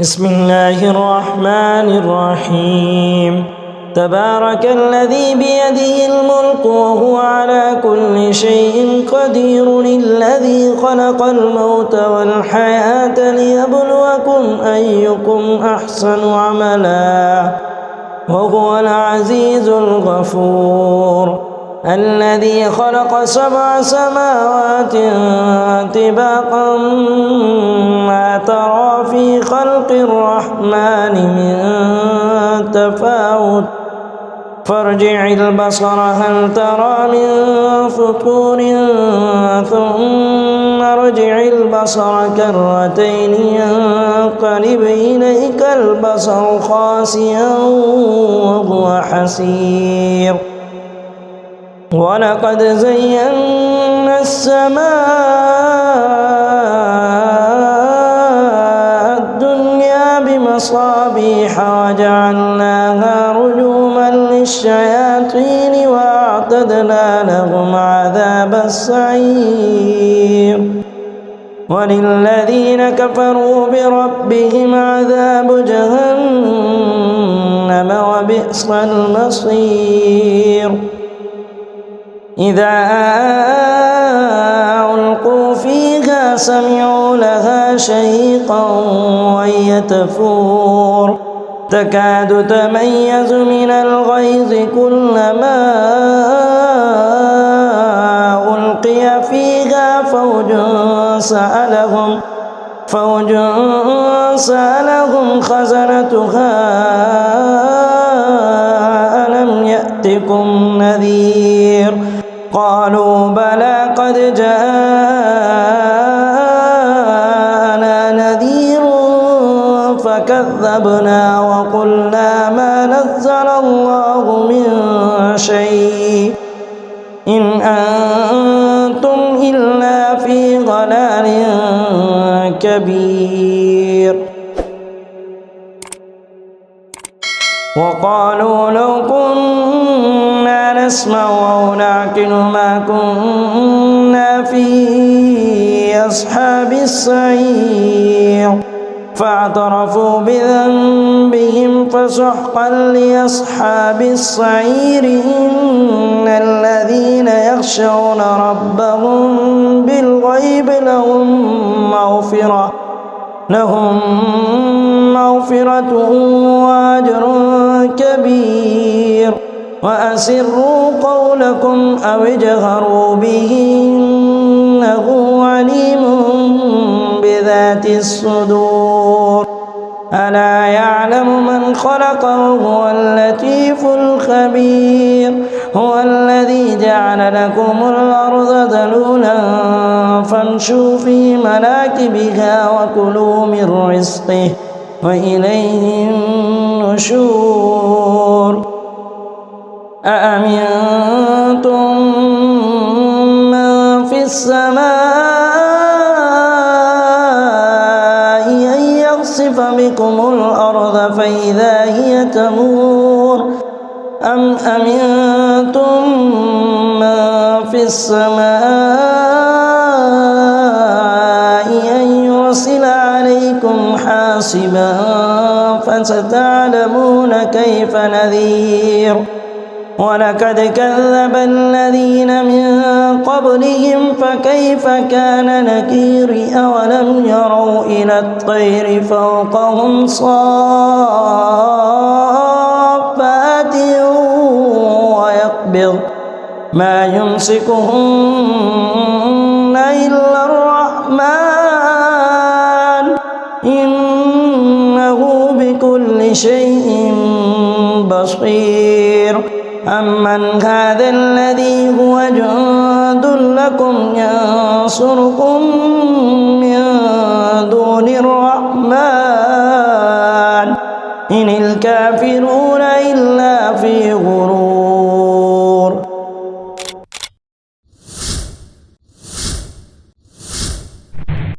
بسم الله الرحمن الرحيم. تبارك الذي بيده الملك وهو على كل شيء قدير، الذي خلق الموت والحياة ليبلوكم أيكم أحسن عملا وهو العزيز الغفور. الذي خلق 7 سماوات طباقا ما ترى في خلق الرحمن من تفاوت، فارجع البصر هل ترى من فطور، ثم ارجع البصر كرتين ينقلب إليك البصر خاسئا وهو حسير. ولقد زينا السماء الدنيا بمصابيح وجعلناها رجوما للشياطين وأعتدنا لهم عذاب السعير. وللذين كفروا بربهم عذاب جهنم وبئس المصير. إذا ألقوا فيها سمعوا لها شهيقا وهي تفور، تكاد تميز من الغيظ، كلما ألقي فيها فوج سألهم خزنتها ألم يأتكم نذير؟ قالوا بلى قد جاءنا نذير فكذبنا وقلنا ما نزل الله من شيء إن أنتم إلا في ضلال كبير. وقالوا لو كنا نسمع أو نعقل ما كنا في أصحاب السعير، فاعترفوا بذنبهم فسحقا لأصحاب السعير. إن الذين يخشون ربهم بالغيب لهم مغفرة وأجر كبير. وأسروا قولكم أو اجهروا به إنه عليم بذات الصدور. ألا يعلم من خلق وهو اللطيف الخبير. هو الذي جعل لكم الأرض ذلولا فامشوا في مناكبها وكلوا من رزقه وإليه النشور. أأمنتم من في السماء أن يخسف بكم الأرض فإذا هي تمور، أم أمنتم من في السماء أن يرسل عليكم حاصبا فستعلمون كيف نذير. ولقد كذب الذين من قبلهم فكيف كان نكير. أولم يروا إلى الطير فوقهم صافات ويقبض ما يمسكهن إلا الرحمن إنه بكل شيء بصير. أمن هذا الذي هو جند لكم ينصركم من دون الرحمن إن الكافرون إلا